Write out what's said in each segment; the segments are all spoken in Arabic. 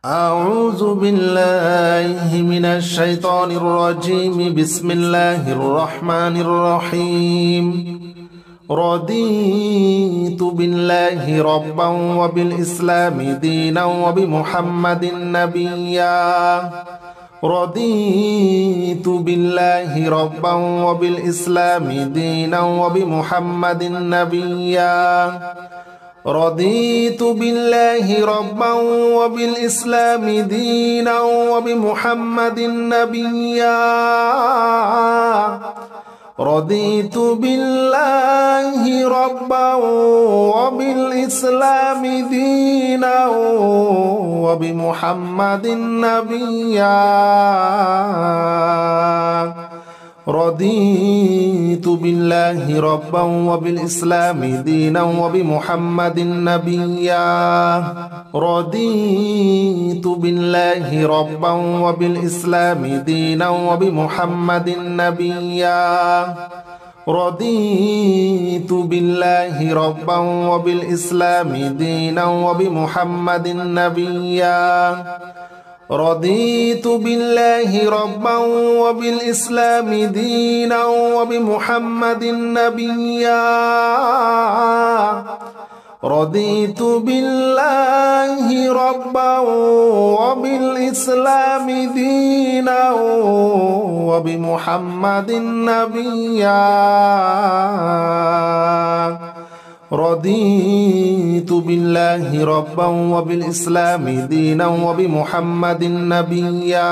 أعوذ بالله من الشيطان الرجيم. بسم الله الرحمن الرحيم. رضيت بالله ربا وبالإسلام دينا وبمحمد نبيا. رضيت بالله ربا وبالإسلام دينا وبمحمد نبيا. رضيت بالله ربا وبالإسلام دينا وبمحمد نبيا. رضيت بالله ربا وبالإسلام دينا وبمحمد نبيا. رضيت بالله ربا وبالإسلام دينا وبمحمد نبيا. رضيت بالله ربا وبالإسلام دينا وبمحمد نبيا. رضيت بالله ربا وبالإسلام دينا وبمحمد نبيا. رضيت بالله ربا وبالإسلام دينا وبمحمد نبيا. رضيت بالله ربا وبالإسلام دينا وبمحمد نبيا. رضيت بالله ربا وبالإسلام دينا وبمحمد نبيا.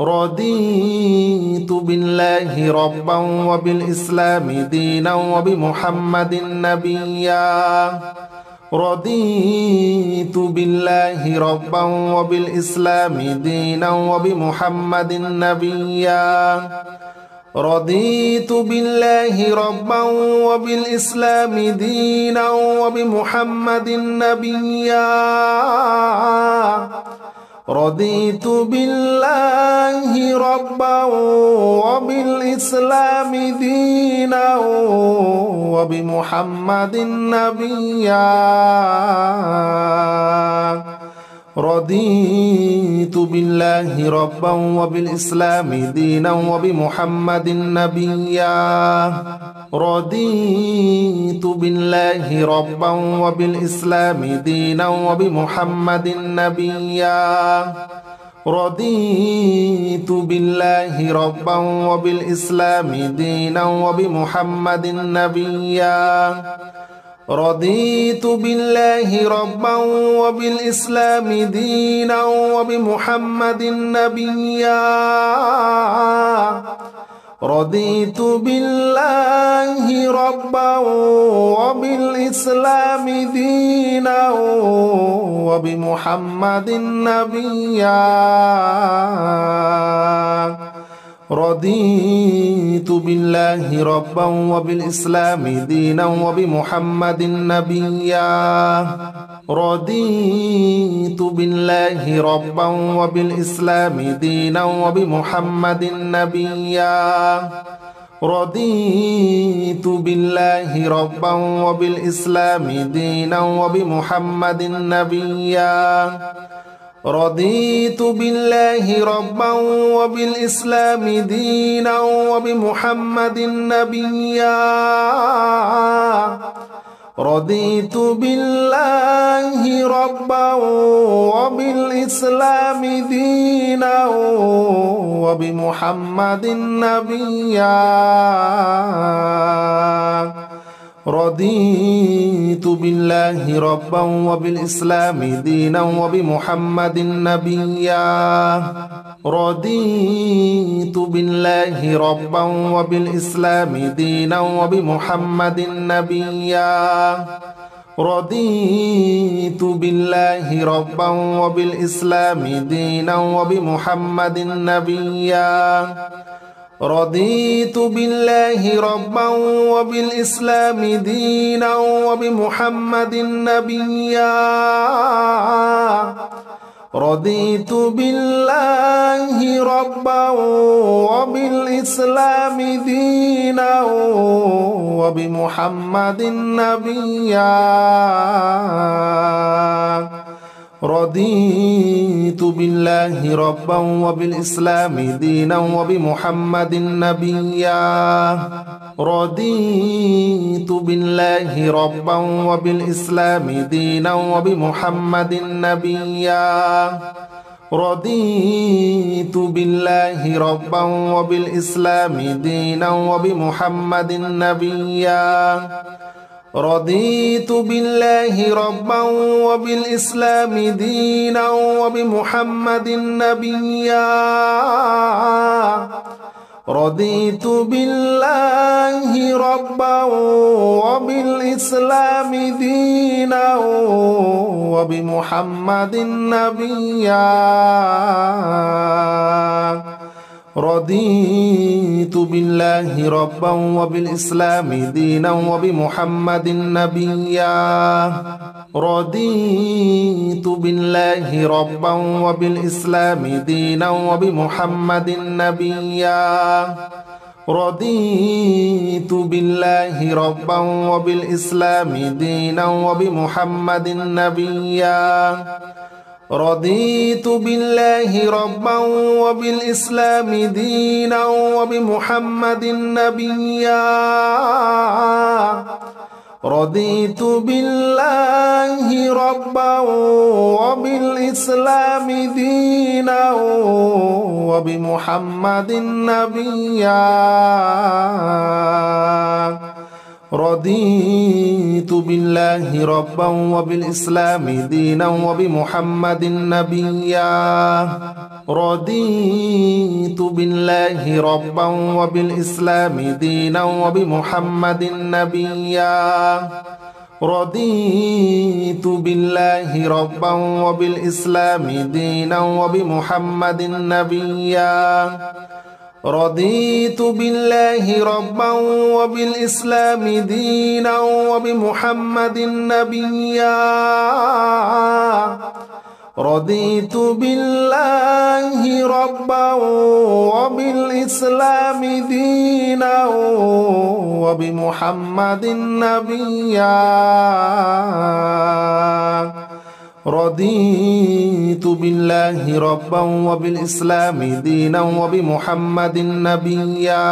رضيت بالله ربا وبالإسلام دينا وبمحمد نبيا. رضيت بالله ربا وبالإسلام دينا وبمحمد نبيا. رضيت بالله ربا وبالإسلام دينا وبمحمد نبيا. رضيت بالله ربا وبالإسلام دينا وبمحمد نبيا. رضيت بالله ربا وبالإسلام دينا وبمحمد نبيا. رضيت بالله ربا وبالإسلام دينا وبمحمد نبيا. رضيت بالله ربا وبالإسلام دينا وبمحمد نبيا. رضيت بالله ربا وبالإسلام دينا وبمحمد نبيا. رضيت بالله ربا وبالإسلام دينا وبمحمد نبيا. رضيت بالله ربا وبالإسلام دينا وبمحمد نبيا. رضيت بالله ربا وبالإسلام دينا وبمحمد نبيا. رضيت بالله ربا وبالإسلام دينا وبمحمد نبيا. رضيت بالله ربا وبالإسلام دينا وبمحمد نبيا. رضيت بالله ربا وبالإسلام دينا وبمحمد نبيا. رضيت بالله ربا وبالإسلام دينا وبمحمد نبيا. رضيت بالله ربا وبالإسلام دينا وبمحمد نبيا. رضيت بالله ربا وبالإسلام دينا وبمحمد نبيا. رضيت بالله ربا وبالإسلام دينا وبمحمد نبيا. رضيت بالله ربا وبالإسلام دينا وبمحمد نبيا. رضيت بالله ربا وبالإسلام دينا وبمحمد نبيا رضيت بالله ربا وبالإسلام دينا وبمحمد نبيا رضيت بالله ربا وبالإسلام دينا وبمحمد نبيا رضيت بالله ربا وبالإسلام دينا وبمحمد نبيا رضيت بالله ربا وبالإسلام دينا وبمحمد نبيا رضيت بالله ربا وبالإسلام دينا وبمحمد نبيا رضيت بالله ربا وبالإسلام دينا وبمحمد نبيا رضيت بالله ربا وبالإسلام دينا وبمحمد نبيا رضيت بالله ربا وبالإسلام دينا وبمحمد نبيا رضيت بالله ربا وبالإسلام دينا وبمحمد نبيا رضيت بالله ربا وبالإسلام دينا وبمحمد نبيا رضيت بالله ربا وبالإسلام دينا وبمحمد نبيا رضيت بالله ربا وبالإسلام دينا وبمحمد نبيا رضيت بالله ربا وبالإسلام دينا وبمحمد نبيا رضيت بالله ربا وبالإسلام دينا وبمحمد نبيا رضيت بالله ربا وبالإسلام دينا وبمحمد نبيا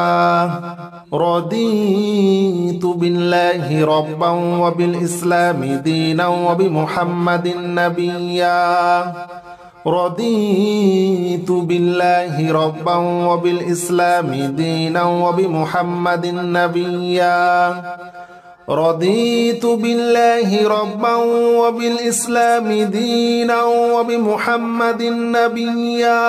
رضيت بالله ربا وبالإسلام دينا وبمحمد نبيا رضيت بالله ربا وبالإسلام دينا وبمحمد نبيا رضيت بالله ربا وبالإسلام دينا وبمحمد نبيا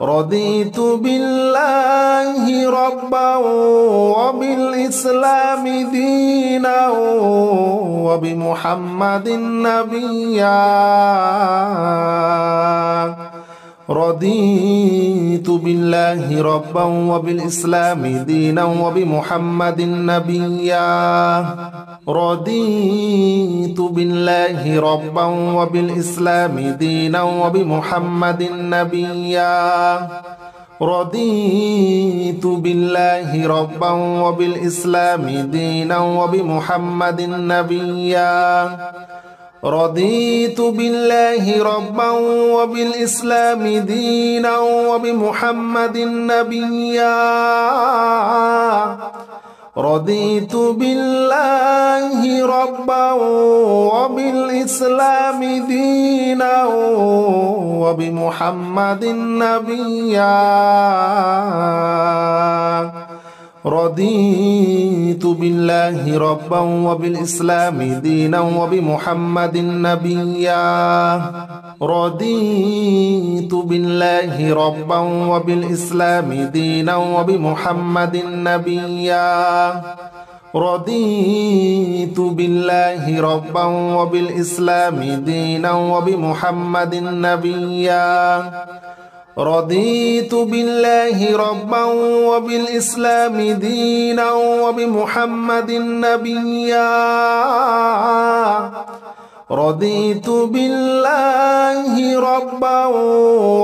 رضيت بالله ربا وبالإسلام دينا وبمحمد نبيا رضيت بالله ربا وبالإسلام دينا وبمحمد نبيا رضيت بالله ربا وبالإسلام دينا وبمحمد نبيا رضيت بالله ربا وبالإسلام دينا وبمحمد نبيا رضيت بالله ربا وبالإسلام دينا وبمحمد نبيا رضيت بالله ربا وبالإسلام دينا وبمحمد نبيا رضيت بالله ربا وبالإسلام دينا وبمحمد نبيا رضيت بالله ربا وبالإسلام دينا وبمحمد نبيا رضيت بالله ربا وبالإسلام دينا وبمحمد نبيا رضيت بالله ربا وبالإسلام دينا وبمحمد نبيا رضيت بالله ربا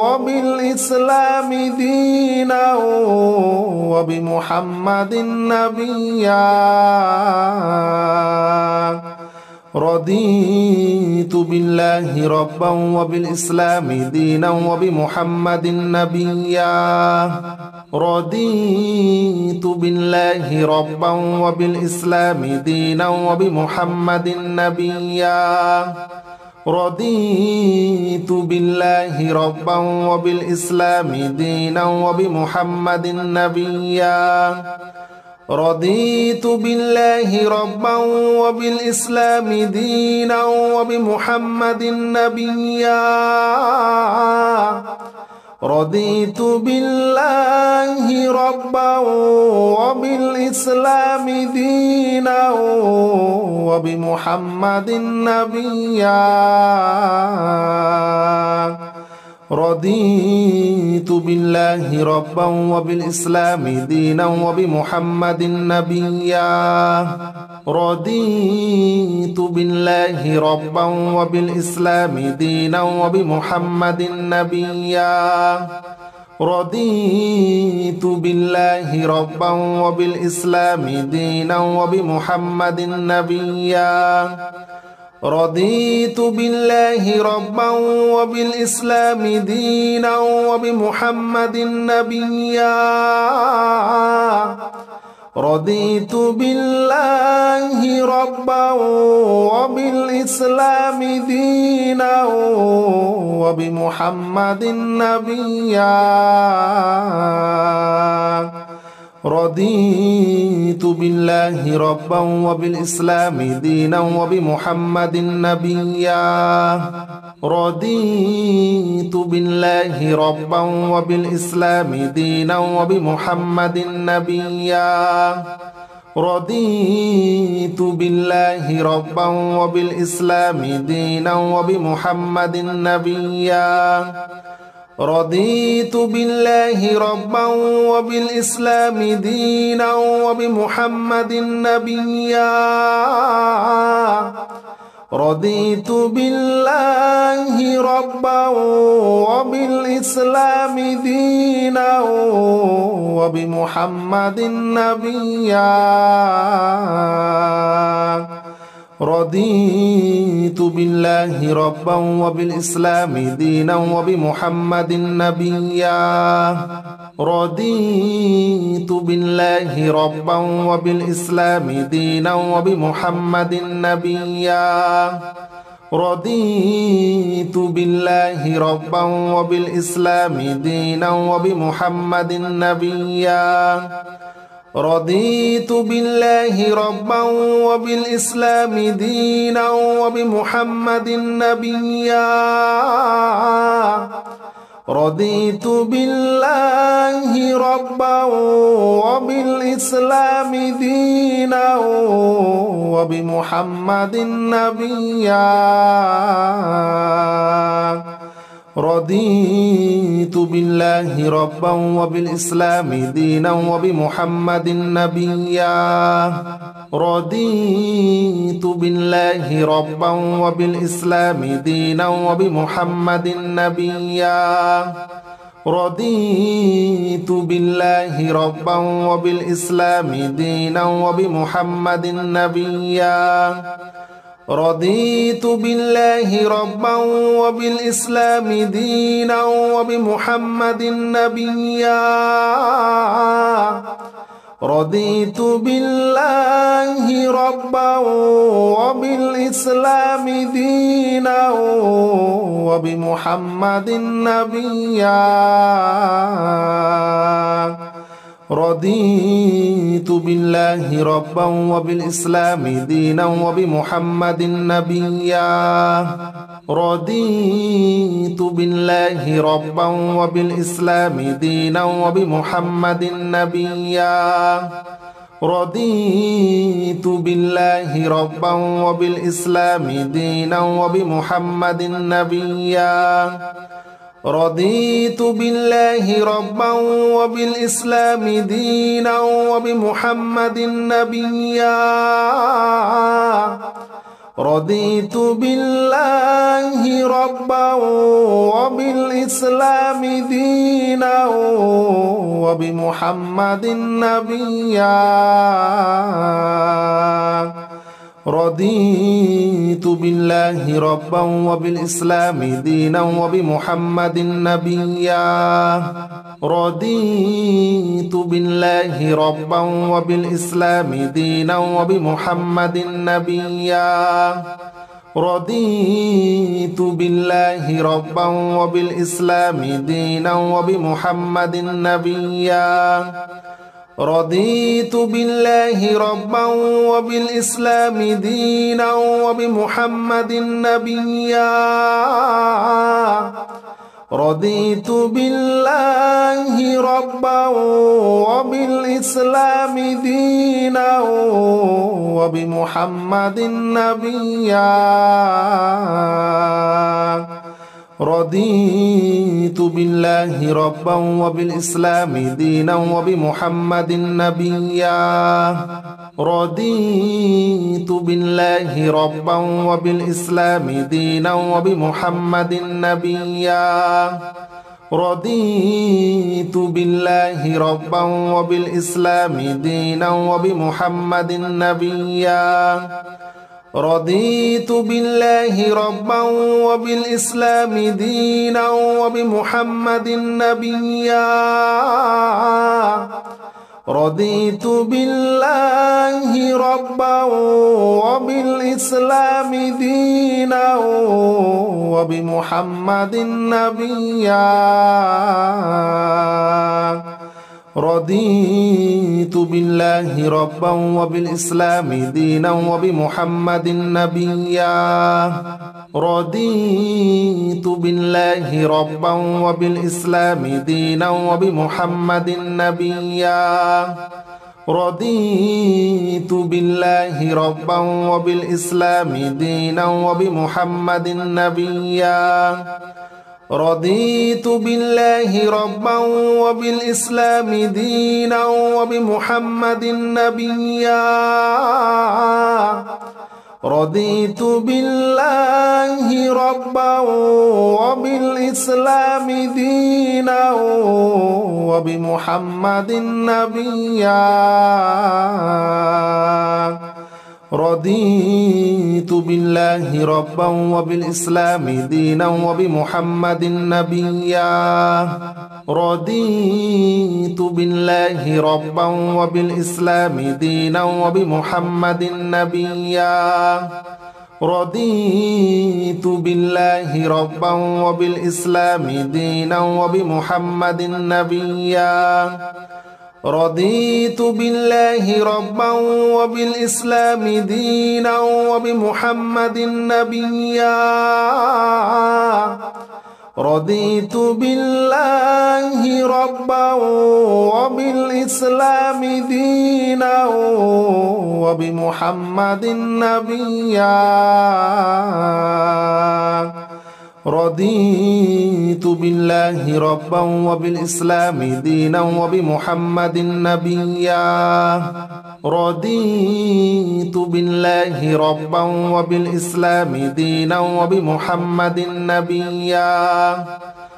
وبالإسلام دينا وبمحمد نبيا رضيت بالله ربا وبالإسلام دينا وبمحمد نبيا رضيت بالله ربا وبالإسلام دينا وبمحمد نبيا رضيت بالله ربا وبالإسلام دينا وبمحمد نبيا رضيت بالله ربا وبالإسلام دينا وبمحمد نبيا رضيت بالله ربا وبالإسلام دينا وبمحمد نبيا رضيت بالله ربا وبالإسلام دينا وبمحمد نبيا رضيت بالله ربا وبالإسلام دينا وبمحمد نبيا رضيت بالله ربا وبالإسلام دينا وبمحمد نبيا رضيت بالله ربا وبالإسلام دينا وبمحمد نبيا رضيت بالله ربا وبالإسلام دينا وبمحمد نبيا رضيت بالله ربا وبالإسلام دينا وبمحمد نبيا رضيت بالله ربا وبالإسلام دينا وبمحمد نبيا رضيت بالله ربا وبالإسلام دينا وبمحمد نبيا رضيت بالله ربا وبالإسلام دينا وبمحمد نبيا رضيت بالله ربا وبالإسلام دينا وبمحمد نبيا رضيت بالله ربا وبالإسلام دينا وبمحمد نبيا رضيت بالله ربا وبالإسلام دينا وبمحمد نبيا رضيت بالله ربا وبالإسلام دينا وبمحمد نبيا رضيت بالله ربا وبالإسلام دينا وبمحمد نبيا رضيت بالله ربا وبالإسلام دينا وبمحمد نبيا رضيت بالله ربا وبالإسلام دينا وبمحمد نبيا رضيت بالله ربا وبالإسلام دينا وبمحمد نبيا رضيت بالله ربا وبالإسلام دينا وبمحمد نبيا رضيت بالله ربا وبالإسلام دينا وبمحمد نبيا رضيت بالله ربا وبالإسلام دينا وبمحمد نبيا رضيت بالله ربا وبالإسلام دينا وبمحمد نبيا رضيت بالله ربا وبالإسلام دينا وبمحمد نبيا رضيت بالله ربا وبالإسلام دينا وبمحمد نبيا رضيت بالله ربا وبالإسلام دينا وبمحمد نبيا رضيت بالله ربا وبالإسلام دينا وبمحمد نبيا رضيت بالله ربا وبالإسلام دينا وبمحمد نبيا رضيت بالله ربا وبالإسلام دينا وبمحمد نبيا رضيت بالله ربا وبالإسلام دينا وبمحمد نبيا رضيت بالله ربا وبالإسلام دينا وبمحمد نبيا رضيت بالله ربا وبالإسلام دينا وبمحمد نبيا رضيت بالله ربا وبالإسلام دينا وبمحمد نبيا رضيت بالله ربا وبالإسلام دينا وبمحمد نبيا رضيت بالله ربا وبالإسلام دينا وبمحمد نبيا رضيت بالله ربا وبالإسلام دينا وبمحمد نبيا رضيت بالله ربا وبالإسلام دينا وبمحمد نبيا رضيت بالله ربا وبالإسلام دينا وبمحمد نبيا رضيت بالله ربا وبالإسلام دينا وبمحمد نبيا رضيت بالله ربا وبالإسلام دينا وبمحمد نبيا رضيت بالله ربا وبالإسلام دينا وبمحمد نبيا رضيت بالله ربا وبالإسلام دينا وبمحمد نبيا رضيت بالله ربا وبالإسلام دينا وبمحمد نبيا رضيت بالله ربا وبالإسلام دينا وبمحمد نبيا رضيت بالله ربا وبالإسلام دينا وبمحمد نبيا رضيت بالله ربا وبالإسلام دينا وبمحمد نبيا رضيت بالله ربا وبالإسلام دينا وبمحمد نبيا رضيت بالله ربا وبالإسلام دينا وبمحمد نبيا رضيت بالله ربا وبالإسلام دينا وبمحمد نبيا رضيت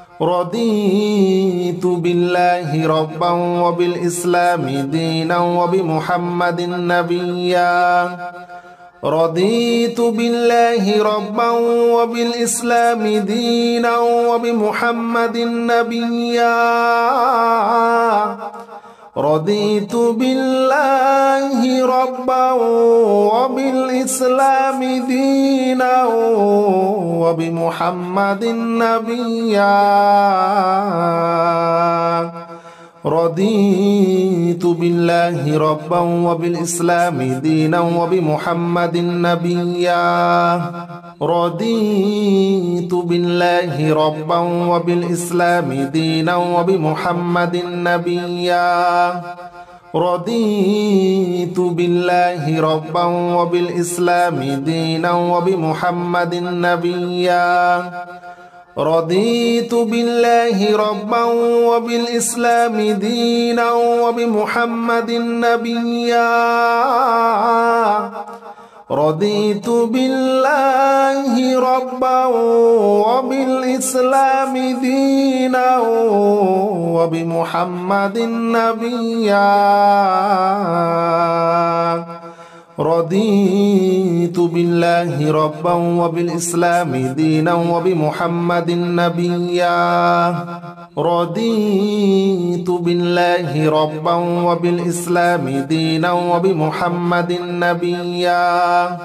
بالله ربا وبالإسلام دينا وبمحمد نبيا رضيت بالله ربا وبالإسلام دينا وبمحمد نبيا رضيت بالله ربا وبالإسلام دينا وبمحمد نبيا رضيت بالله ربا وبالإسلام دينا وبمحمد نبيا رضيت بالله ربا وبالإسلام دينا وبمحمد نبيا رضيت بالله ربا وبالإسلام دينا وبمحمد نبيا رضيت بالله ربا وبالإسلام دينا وبمحمد نبيا رضيت بالله ربا وبالإسلام دينا وبمحمد نبيا رضيت بالله ربا وبالإسلام دينا وبمحمد نبيا رضيت بالله ربا وبالإسلام دينا وبمحمد نبيا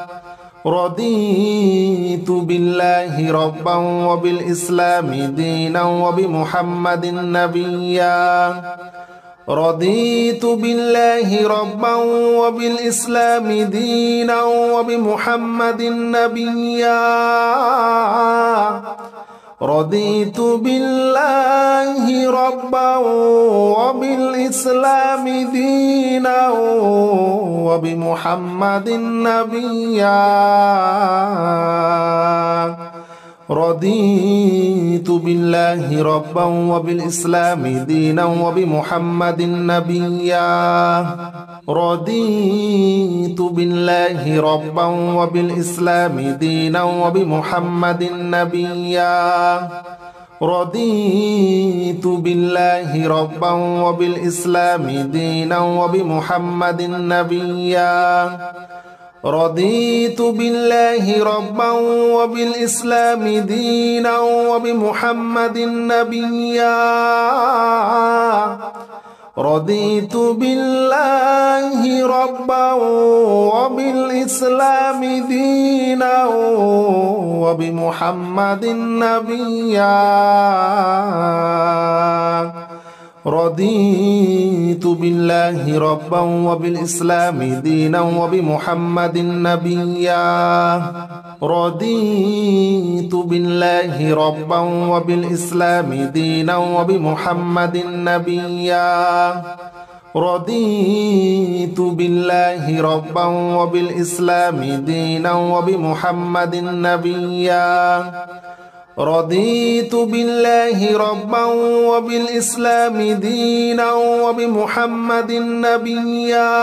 رضيت بالله ربا وبالإسلام دينا وبمحمد نبيا رضيت بالله ربا وبالإسلام دينا وبمحمد نبيا رضيت بالله ربا وبالإسلام دينا وبمحمد نبيا رضيت بالله ربا وبالإسلام دينا وبمحمد نبيا رضيت بالله ربا وبالإسلام دينا وبمحمد نبيا رضيت بالله ربا وبالإسلام دينا وبمحمد نبيا رضيت بالله ربا وبالإسلام دينا وبمحمد نبيا رضيت بالله ربا وبالإسلام دينا وبمحمد نبيا رضيت بالله ربا وبالإسلام دينا وبمحمد نبيا رضيت بالله ربا وبالإسلام دينا وبمحمد نبيا رضيت بالله ربا وبالإسلام دينا وبمحمد نبيا رضيت بالله ربا وبالإسلام دينا وبمحمد نبيا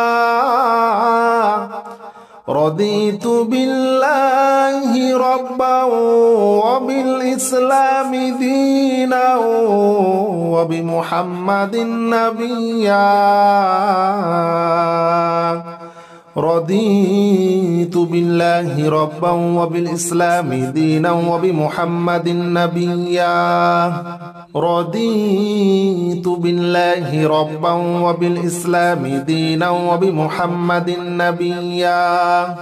رضيت بالله ربا وبالإسلام دينا وبمحمد نبيا رضيت بالله ربا وبالإسلام دينا وبمحمد نبيا رضيت بالله ربا وبالإسلام دينا وبمحمد نبيا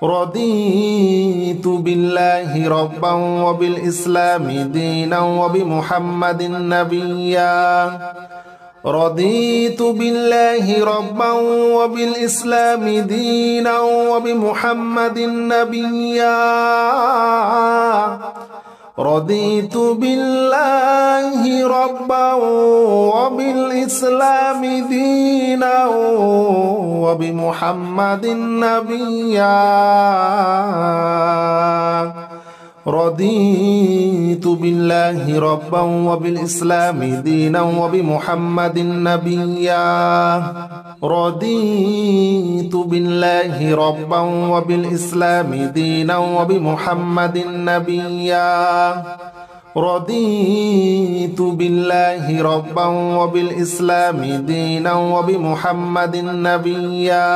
رضيت بالله ربا وبالإسلام دينا وبمحمد نبيا رضيت بالله ربا وبالإسلام دينا وبمحمد نبيا رضيت بالله ربا وبالإسلام دينا وبمحمد نبيا رضيت بالله ربا وبالإسلام دينا وبمحمد نبيا رضيت بالله ربا وبالإسلام دينا وبمحمد نبيا رضيت بالله ربا وبالإسلام دينا وبمحمد نبيا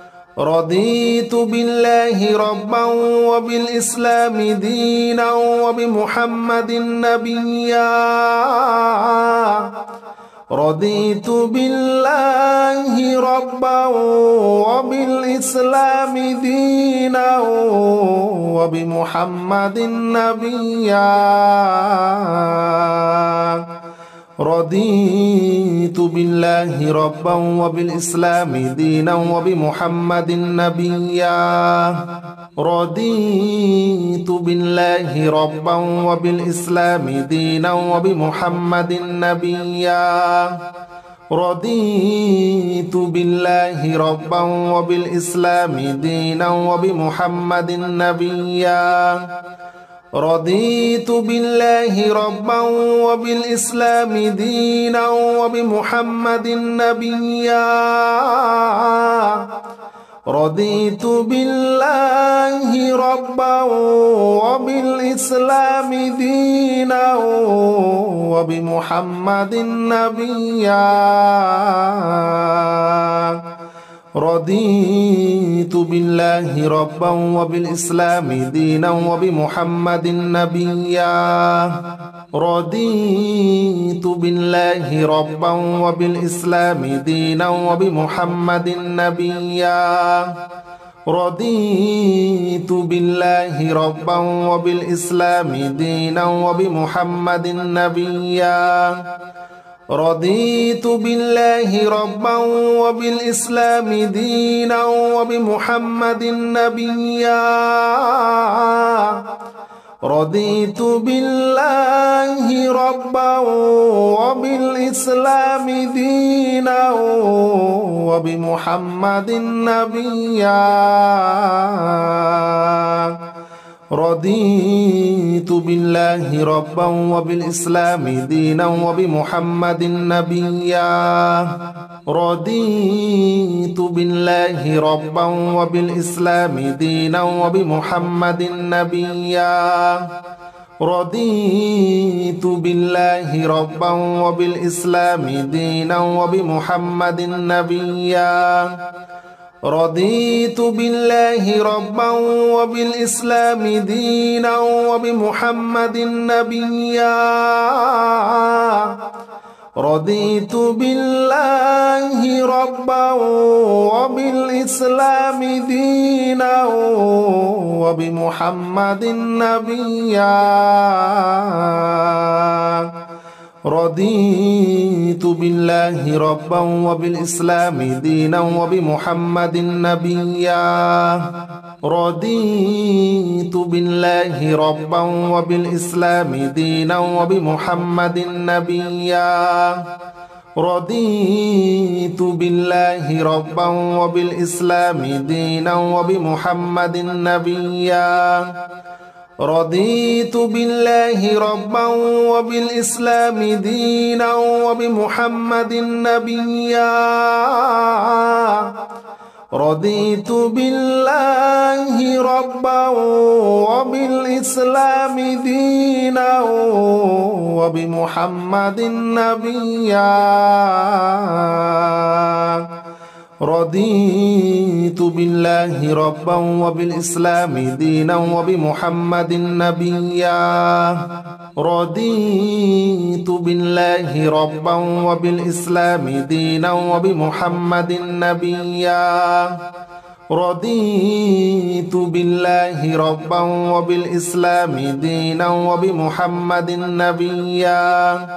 رضيت بالله ربا وبالإسلام دينا وبمحمد نبيا رضيت بالله ربا وبالإسلام دينا وبمحمد نبيا رضيت بالله ربا وبالإسلام دينا وبمحمد نبيا رضيت بالله ربا وبالإسلام دينا وبمحمد نبيا رضيت بالله ربا وبالإسلام دينا وبمحمد نبيا رضيت بالله ربا وبالإسلام دينا وبمحمد نبيا رضيت بالله ربا وبالإسلام دينا وبمحمد نبيا رضيت بالله ربا وبالإسلام دينا وبمحمد نبيا رضيت بالله ربا وبالإسلام دينا وبمحمد نبيا رضيت بالله ربا وبالإسلام دينا وبمحمد نبيا رضيت بالله ربا وبالإسلام دينا وبمحمد نبيا رضيت بالله ربا وبالإسلام دينا وبمحمد نبيا رضيت بالله ربا وبالإسلام دينا وبمحمد نبيا رضيت بالله ربا وبالإسلام دينا وبمحمد نبيا رضيت بالله ربا وبالإسلام دينا وبمحمد نبيا رضيت بالله ربا وبالإسلام دينا وبمحمد نبيا رضيت بالله ربا وبالإسلام دينا وبمحمد نبيا رضيت بالله ربا وبالإسلام دينا وبمحمد نبيا رضيت بالله ربا وبالإسلام دينا وبمحمد نبيا رضيت بالله ربا وبالإسلام دينا وبمحمد نبيا رضيت بالله ربا وبالإسلام دينا وبمحمد نبيا رضيت بالله ربا وبالإسلام دينا وبمحمد نبيا رضيت بالله ربا وبالإسلام دينا وبمحمد نبيا رضيت بالله ربا وبالإسلام دينا وبمحمد نبيا رضيت بالله ربا وبالإسلام دينا وبمحمد نبيا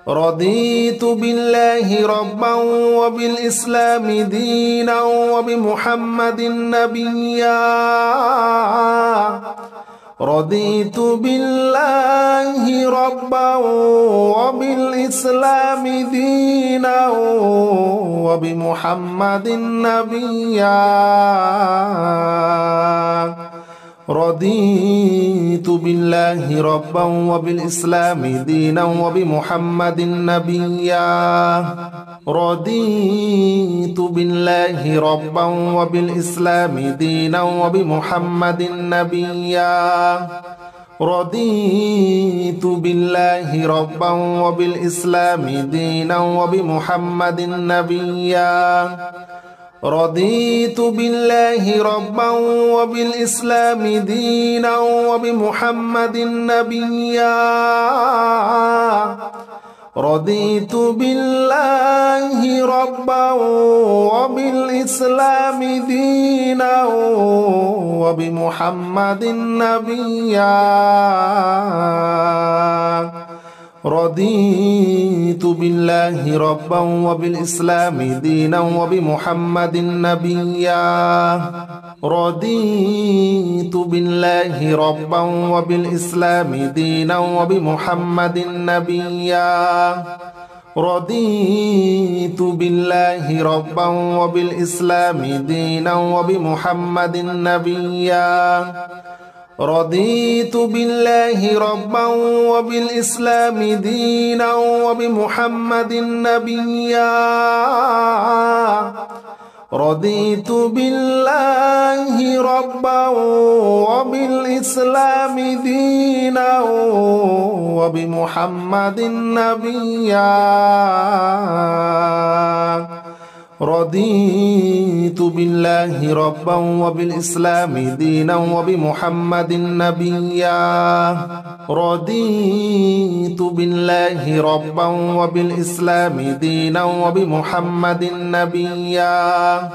رضيت بالله ربا وبالإسلام دينا وبمحمد نبيا رضيت بالله ربا وبالإسلام دينا وبمحمد نبيا رضيت بالله ربا وبالإسلام دينا وبمحمد نبيا رضيت بالله ربا وبالإسلام دينا وبمحمد نبيا رضيت بالله ربا وبالإسلام دينا وبمحمد نبيا رضيت بالله ربا وبالإسلام دينا وبمحمد نبيا رضيت بالله ربا وبالإسلام دينا وبمحمد نبيا رضيت بالله ربا وبالإسلام دينا وبمحمد نبيا رضيت بالله ربا وبالإسلام دينا وبمحمد نبيا رضيت بالله ربا وبالإسلام دينا وبمحمد نبيا رضيت بالله ربا وبالإسلام دينا وبمحمد نبيا رضيت بالله ربا وبالإسلام دينا وبمحمد نبيا رضيت بالله ربا وبالإسلام دينا وبمحمد نبيا رضيت بالله ربا وبالإسلام دينا وبمحمد نبيا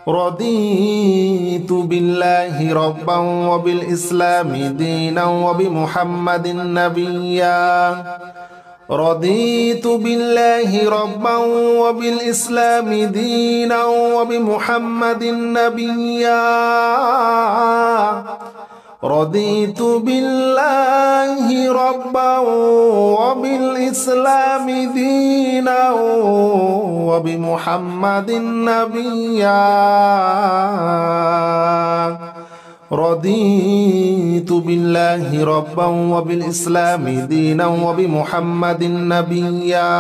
رضيت بالله ربا وبالإسلام دينا وبمحمد نبيا رضيت بالله ربا وبالإسلام دينا وبمحمد نبيا رضيت بالله ربا وبالإسلام دينا وبمحمد نبيا رضيت بالله ربا وبالإسلام دينا وبمحمد نبيا